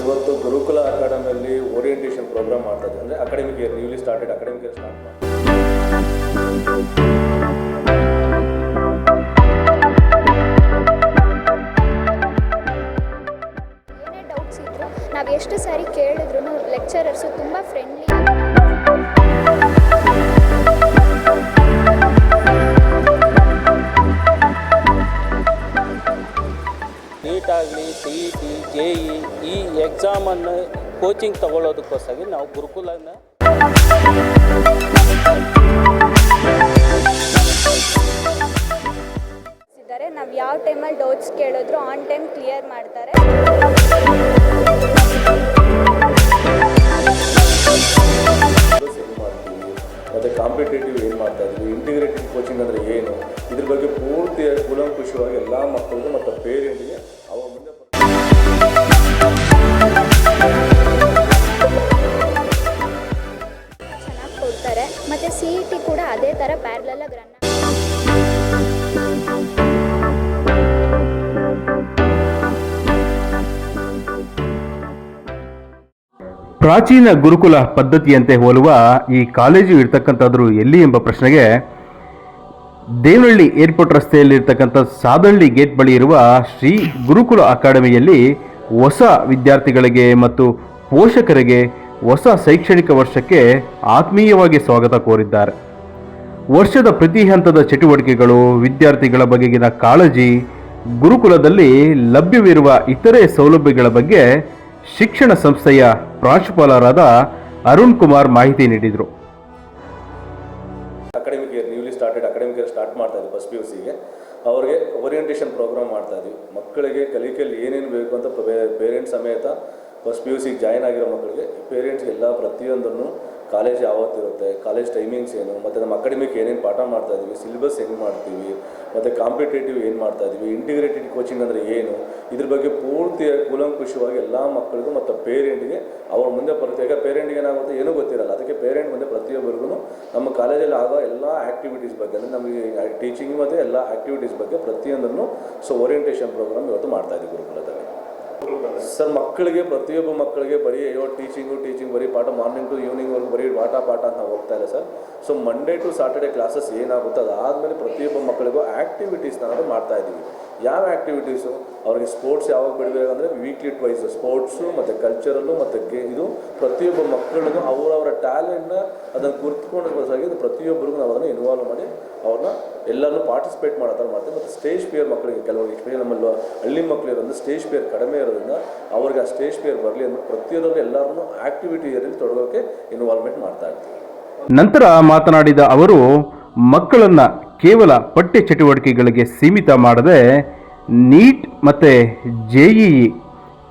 ಇವತ್ತು ಗುರುಕುಲ ಅಕಾಡೆಮಿಯಲ್ಲಿ orientation program ಮಾಡ್ತಾ ಇದ್ದೀವಿ. ಅಂದರೆ academic year newly started academic year start ಮಾಡಿ ಏನೇ ಡೌಟ್ಸ್ ಇದ್ರು ನಾವು ಎಷ್ಟು ಸಾರಿ ಕೇಳಿದ್ರು ಲೆಕ್ಚರರ್ಸು ತುಂಬ ಫ್ರೆಂಡ್ಲಿ. ನೀಟಾಗಲಿ CET JEE ಈ ಎಕ್ಸಾಮನ್ನು ಕೋಚಿಂಗ್ ತಗೊಳ್ಳೋದಕ್ಕೋಸ್ಕರ ನಾವು ಗುರುಕುಲನ ನಾವು ಯಾವ ಟೈಮಲ್ಲಿ ಡೌಟ್ಸ್ ಕೇಳಿದ್ರು ಆನ್ ಟೈಮ್ ಕ್ಲಿಯರ್ ಮಾಡ್ತಾರೆ. ಮತ್ತು ಕಾಂಪಿಟೇಟಿವ್ ಏನು ಮಾಡ್ತಾ ಇದ್ದೀವಿ, ಇಂಟಿಗ್ರೇಟೆಡ್ ಕೋಚಿಂಗ್ ಅಂದರೆ ಏನು, ಇದ್ರ ಬಗ್ಗೆ ಪೂರ್ತಿ ಕೂಲಂಕುಷವಾಗಿ ಎಲ್ಲ ಮಕ್ಕಳಿಗೂ ಮತ್ತು ಪೇರೆಂಟ್ಗೆ ಅವ್ರ ಮುಂದೆ ಚೆನ್ನಾಗಿ ಕೊಡ್ತಾರೆ. ಮತ್ತು CET ಕೂಡ ಅದೇ ಥರ ಪ್ಯಾರಲಲ್ ರನ್. ಪ್ರಾಚೀನ ಗುರುಕುಲ ಪದ್ಧತಿಯಂತೆ ಹೋಲುವ ಈ ಕಾಲೇಜು ಇರ್ತಕ್ಕಂಥದ್ದು ಎಲ್ಲಿ ಎಂಬ ಪ್ರಶ್ನೆಗೆ ದೇವನಹಳ್ಳಿ ಏರ್ಪೋರ್ಟ್ ರಸ್ತೆಯಲ್ಲಿರ್ತಕ್ಕಂಥ ಸಾದಳ್ಳಿ ಗೇಟ್ ಬಳಿ ಇರುವ ಶ್ರೀ ಗುರುಕುಲ ಅಕಾಡೆಮಿಯಲ್ಲಿ ಹೊಸ ವಿದ್ಯಾರ್ಥಿಗಳಿಗೆ ಮತ್ತು ಪೋಷಕರಿಗೆ ಹೊಸ ಶೈಕ್ಷಣಿಕ ವರ್ಷಕ್ಕೆ ಆತ್ಮೀಯವಾಗಿ ಸ್ವಾಗತ ಕೋರಿದ್ದಾರೆ. ವರ್ಷದ ಪ್ರತಿ ಹಂತದ ಚಟುವಟಿಕೆಗಳು, ವಿದ್ಯಾರ್ಥಿಗಳ ಬಗೆಗಿನ ಕಾಳಜಿ, ಗುರುಕುಲದಲ್ಲಿ ಲಭ್ಯವಿರುವ ಇತರೆ ಸೌಲಭ್ಯಗಳ ಬಗ್ಗೆ ಶಿಕ್ಷಣ ಸಂಸ್ಥೆಯ ಪ್ರಾಂಶುಪಾಲರಾದ ಅರುಣ್ ಕುಮಾರ್ ಮಾಹಿತಿ ನೀಡಿದರು. Academic year newly started academic year start ಮಾಡ್ತಾ ಇದ್ದೀವಿ. ಫಸ್ಟ್ PUCಗೆ ಅವ್ರಿಗೆ ಓರಿಯೆಂಟೇಷನ್ ಪ್ರೋಗ್ರಾಮ್ ಮಾಡ್ತಾ ಇದ್ದೀವಿ. ಮಕ್ಕಳಿಗೆ ಕಲಿಕೆಯಲ್ಲಿ ಏನೇನು ಬೇಕು ಅಂತ ಪೇರೆಂಟ್ಸ್ ಸಮೇತ ಫಸ್ಟ್ PUCಗೆ ಜಾಯ್ನ್ ಆಗಿರೋ ಮಕ್ಕಳಿಗೆ ಪೇರೆಂಟ್ಸ್ಗೆ ಎಲ್ಲ ಪ್ರತಿಯೊಂದನ್ನು ಕಾಲೇಜ್ ಯಾವತ್ತಿರುತ್ತೆ, ಕಾಲೇಜ್ ಟೈಮಿಂಗ್ಸ್ ಏನು, ಮತ್ತು ನಮ್ಮ ಅಕಾಡೆಮಿಕ್ ಏನೇನು ಪಾಠ ಮಾಡ್ತಾ ಇದ್ದೀವಿ, ಸಿಲೆಬಸ್ ಹೆಂಗೆ ಮಾಡ್ತೀವಿ, ಮತ್ತು ಕಾಂಪಿಟೇಟಿವ್ ಏನು ಮಾಡ್ತಾ ಇದ್ದೀವಿ, ಇಂಟಿಗ್ರೇಟೆಡ್ ಕೋಚಿಂಗ್ ಅಂದರೆ ಏನು, ಇದ್ರ ಬಗ್ಗೆ ಪೂರ್ತಿ ಕೂಲಂಕುಷವಾಗಿ ಎಲ್ಲ ಮಕ್ಕಳಿಗೂ ಮತ್ತು ಪೇರೆಂಟ್ಗೆ ಅವ್ರ ಮುಂದೆ ಪ್ರತ್ಯೇಕ ಪೇರೆಂಟ್ಗೆ ಏನಾಗುತ್ತೆ ಏನೂ ಗೊತ್ತಿರಲ್ಲ. ಅದಕ್ಕೆ ಪೇರೆಂಟ್ ಮುಂದೆ ಪ್ರತಿಯೊಬ್ಬರಿಗೂ ನಮ್ಮ ಕಾಲೇಜಲ್ಲಿ ಆಗೋ ಎಲ್ಲ ಆ್ಯಕ್ಟಿವಿಟೀಸ್ ಬಗ್ಗೆ ಅಂದರೆ ನಮಗೆ ಟೀಚಿಂಗ್ ಮತ್ತು ಎಲ್ಲ ಆ್ಯಕ್ಟಿವಿಟೀಸ್ ಬಗ್ಗೆ ಪ್ರತಿಯೊಂದನ್ನು ಓರಿಯೆಂಟೇಷನ್ ಪ್ರೋಗ್ರಾಮ್ ಇವತ್ತು ಮಾಡ್ತಾ ಇದ್ದೀವಿ ಗುರುಕುಲದಲ್ಲಿ. ಸರ್, ಮಕ್ಕಳಿಗೆ ಪ್ರತಿಯೊಬ್ಬ ಮಕ್ಕಳಿಗೆ ಬರೀ ಟೀಚಿಂಗ್ ಬರೀ ಪಾಠ ಮಾರ್ನಿಂಗ್ ಟು ಈವ್ನಿಂಗ್ವರೆಗೂ ಬರೀ ಪಾಠ ಅಂತ ಹೋಗ್ತಾ ಇಲ್ಲ sir. So Monday to Saturday classes ಏನಾಗುತ್ತೆ ಅದಾದಮೇಲೆ ಪ್ರತಿಯೊಬ್ಬ ಮಕ್ಕಳಿಗೂ ಆ್ಯಕ್ಟಿವಿಟೀಸ್ನ ನಾವು ಮಾಡ್ತಾ ಇದ್ದೀವಿ. ಯಾವ ಆ್ಯಕ್ಟಿವಿಟೀಸು ಅವ್ರಿಗೆ ಸ್ಪೋರ್ಟ್ಸ್ ಯಾವಾಗ ಬಿಡಬೇಕು ಅಂದರೆ ವೀಕ್ಲಿ ಟ್ವೈಸ್ ಸ್ಪೋರ್ಟ್ಸು ಮತ್ತು ಕಲ್ಚರಲ್ಲು ಮತ್ತು ಇದು ಪ್ರತಿಯೊಬ್ಬ ಮಕ್ಕಳಿಗೂ ಅವರವರ ಟ್ಯಾಲೆಂಟ್ನ ಅದನ್ನು ಗುರುತ್ಕೊಂಡು ಪ್ರತಿಯೊಬ್ಬರಿಗೂ ನಾವು ಅದನ್ನು ಇನ್ವಾಲ್ವ್ ಮಾಡಿ ಅವ್ರನ್ನ ಎಲ್ಲರೂ ಪಾರ್ಟಿಸಿಪೇಟ್ ಮಾಡೋ ಥರ ಮಾಡ್ತೀವಿ. ಮತ್ತು ಸ್ಟೇಜ್ ಫಿಯರ್ ಮಕ್ಕಳಿಗೆ ಕೆಲವರಿಗೆ ಎಕ್ಸ್ಪೀರಿಯನ್ ನಮ್ಮಲ್ಲಿ ಹಳ್ಳಿ ಮಕ್ಕಳಿರೋದ್ರಿಂದ ಸ್ಟೇಜ್ ಫಿಯರ್ ಕಡಿಮೆ ಇರೋದ್ರಿಂದ ಅವ್ರಿಗೆ ಆ ಸ್ಟೇಜ್ ಫಿಯರ್ ಬರಲಿ ಅಂದ್ಬಿಟ್ಟು ಪ್ರತಿಯೊಬ್ಬರು ಎಲ್ಲರನ್ನೂ ಆ್ಯಕ್ಟಿವಿಟಿಯಲ್ಲಿ ತೊಡಗೋಕ್ಕೆ ಇನ್ವಾಲ್ವ್ಮೆಂಟ್ ಮಾಡ್ತಾ ಇರ್ತೀವಿ. ನಂತರ ಮಾತನಾಡಿದ ಅವರು ಮಕ್ಕಳನ್ನು ಕೇವಲ ಪಠ್ಯ ಚಟುವಟಿಕೆಗಳಿಗೆ ಸೀಮಿತ ಮಾಡದೆ ನೀಟ್ ಮತ್ತು JEE,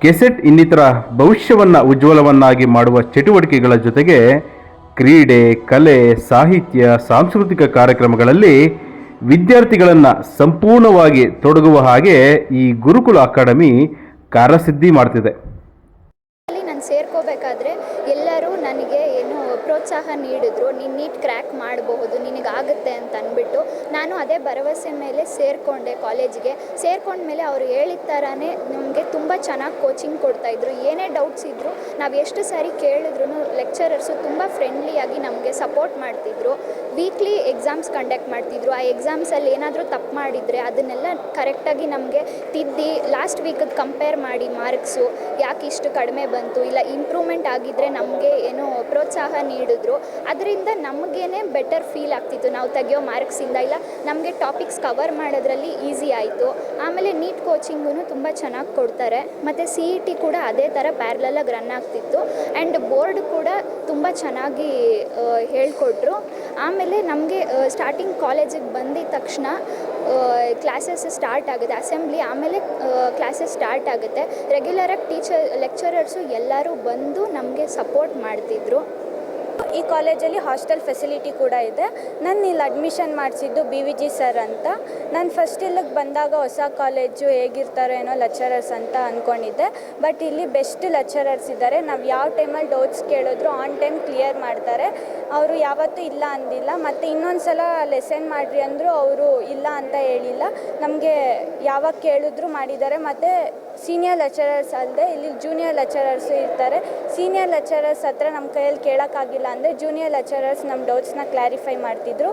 ಕೆಸೆಟ್ ಇನ್ನಿತರ ಭವಿಷ್ಯವನ್ನು ಉಜ್ವಲವನ್ನಾಗಿ ಮಾಡುವ ಚಟುವಟಿಕೆಗಳ ಜೊತೆಗೆ ಕ್ರೀಡೆ, ಕಲೆ, ಸಾಹಿತ್ಯ, ಸಾಂಸ್ಕೃತಿಕ ಕಾರ್ಯಕ್ರಮಗಳಲ್ಲಿ ವಿದ್ಯಾರ್ಥಿಗಳನ್ನು ಸಂಪೂರ್ಣವಾಗಿ ತೊಡಗುವ ಹಾಗೆ ಈ ಗುರುಕುಲ ಅಕಾಡೆಮಿ ಕಾರ್ಯಸಿದ್ಧಿ ಮಾಡ್ತಿದೆ. ನಾನು ಸೇರ್ಕೋಬೇಕಾದ್ರೆ ಎಲ್ಲರೂ ನನಗೆ ಏನು ಪ್ರೋತ್ಸಾಹ ನೀಡಿದ್ರು, ನೀನು ನೀಟ್ ಕ್ರ್ಯಾಕ್ ಮಾಡಬಹುದು, ನಿನಗಾಗುತ್ತೆ ಅಂತ ಅಂದ್ಬಿಟ್ಟು ನಾನು ಅದೇ ಭರವಸೆ ಮೇಲೆ ಸೇರಿಕೊಂಡೆ. ಕಾಲೇಜಿಗೆ ಸೇರ್ಕೊಂಡ್ಮೇಲೆ ಅವರು ಹೇಳಿದ ಥರನೇ ನಮಗೆ ತುಂಬ ಚೆನ್ನಾಗಿ ಕೋಚಿಂಗ್ ಕೊಡ್ತಾಯಿದ್ರು. ಏನೇ ಡೌಟ್ಸ್ ಇದ್ದರೂ ನಾವು ಎಷ್ಟು ಸಾರಿ ಕೇಳಿದ್ರು ಲೆಕ್ಚರರ್ಸು ತುಂಬ ಫ್ರೆಂಡ್ಲಿಯಾಗಿ ನಮಗೆ ಸಪೋರ್ಟ್ ಮಾಡ್ತಿದ್ರು. ವೀಕ್ಲಿ ಎಕ್ಸಾಮ್ಸ್ ಕಂಡಕ್ಟ್ ಮಾಡ್ತಿದ್ರು. ಆ ಎಕ್ಸಾಮ್ಸಲ್ಲಿ ಏನಾದರೂ ತಪ್ಪು ಮಾಡಿದರೆ ಅದನ್ನೆಲ್ಲ ಕರೆಕ್ಟಾಗಿ ನಮಗೆ ತಿದ್ದಿ ಲಾಸ್ಟ್ ವೀಕಿಗೆ ಕಂಪೇರ್ ಮಾಡಿ ಮಾರ್ಕ್ಸು ಯಾಕೆ ಇಷ್ಟು ಕಡಿಮೆ ಬಂತು, ಇಲ್ಲ ಇಂಪ್ರೂವ್ಮೆಂಟ್ ಆಗಿದ್ದರೆ ನಮಗೆ ಏನೋ ಪ್ರೋತ್ಸಾಹ ನೀಡಿದ್ರು. ಅದರಿಂದ ನಮಗೇನೆ ಬೆಟರ್ ಫೀಲ್ ಆಗ್ತಿತ್ತು ನಾವು ತೆಗಿಯೋ ಮಾರ್ಕ್ಸಿಂದ. ಇಲ್ಲ ನಮಗೆ ಟಾಪಿಕ್ಸ್ ಕವರ್ ಮಾಡೋದ್ರಲ್ಲಿ ಈಸಿ ಆಯಿತು. ಆಮೇಲೆ ನೀಟ್ ಕೋಚಿಂಗೂ ತುಂಬ ಚೆನ್ನಾಗಿ ಕೊಡ್ತಾರೆ. ಮತ್ತು CET ಕೂಡ ಅದೇ ಥರ ಪ್ಯಾರಲಲ್ಲಾಗಿ ರನ್ ಆಗ್ತಿತ್ತು. ಆ್ಯಂಡ್ ಬೋರ್ಡ್ ಕೂಡ ತುಂಬ ಚೆನ್ನಾಗಿ ಹೇಳ್ಕೊಟ್ರು. ಆಮೇಲೆ ನಮಗೆ ಸ್ಟಾರ್ಟಿಂಗ್ ಕಾಲೇಜಿಗೆ ಬಂದಿದ್ದ ತಕ್ಷಣ ಕ್ಲಾಸಸ್ ಸ್ಟಾರ್ಟ್ ಆಗುತ್ತೆ, ಅಸೆಂಬ್ಲಿ, ಆಮೇಲೆ ಕ್ಲಾಸಸ್ ಸ್ಟಾರ್ಟ್ ಆಗುತ್ತೆ. ರೆಗ್ಯುಲರಾಗಿ ಲೆಕ್ಚರರ್ಸು ಎಲ್ಲರೂ ಬಂದು ನಮಗೆ ಸಪೋರ್ಟ್ ಮಾಡ್ತಿದ್ರು. ಈ ಕಾಲೇಜಲ್ಲಿ ಹಾಸ್ಟೆಲ್ ಫೆಸಿಲಿಟಿ ಕೂಡ ಇದೆ. ನಾನು ಇಲ್ಲಿ ಅಡ್ಮಿಷನ್ ಮಾಡಿಸಿದ್ದು BVG ಸರ್ ಅಂತ. ನಾನು ಫಸ್ಟ್ ಇಲ್ಲಿಗೆ ಬಂದಾಗ ಹೊಸ ಕಾಲೇಜು ಹೇಗಿರ್ತಾರೋ ಏನೋ ಲೆಕ್ಚರರ್ಸ್ ಅಂತ ಅಂದ್ಕೊಂಡಿದ್ದೆ. ಬಟ್ ಇಲ್ಲಿ ಬೆಸ್ಟ್ ಲೆಕ್ಚರರ್ಸ್ ಇದ್ದಾರೆ. ನಾವು ಯಾವ ಟೈಮಲ್ಲಿ ಡೌಟ್ಸ್ ಕೇಳಿದ್ರು ಆನ್ ಟೈಮ್ ಕ್ಲಿಯರ್ ಮಾಡ್ತಾರೆ. ಅವರು ಯಾವತ್ತೂ ಇಲ್ಲ ಅಂದಿಲ್ಲ. ಮತ್ತು ಇನ್ನೊಂದು ಸಲ ಲೆಸನ್ ಮಾಡಿರಿ ಅಂದರೂ ಅವರು ಇಲ್ಲ ಅಂತ ಹೇಳಿಲ್ಲ. ನಮಗೆ ಯಾವಾಗ ಕೇಳಿದ್ರು ಮಾಡಿದ್ದಾರೆ. ಮತ್ತು ಸೀನಿಯರ್ ಲೆಕ್ಚರರ್ಸ್ ಅಲ್ಲದೆ ಇಲ್ಲಿ ಜೂನಿಯರ್ ಲೆಕ್ಚರರ್ಸು ಇರ್ತಾರೆ. ಸೀನಿಯರ್ ಲೆಕ್ಚರರ್ಸ್ ಹತ್ರ ನಮ್ಮ ಕೈಯಲ್ಲಿ ಕೇಳೋಕ್ಕಾಗಿಲ್ಲ ಅಂದರೆ ಜೂನಿಯರ್ ಲೆಕ್ಚರರ್ಸ್ ನಮ್ಮ ಡೌಟ್ಸ್ನ ಕ್ಲಾರಿಫೈ ಮಾಡ್ತಿದ್ರು.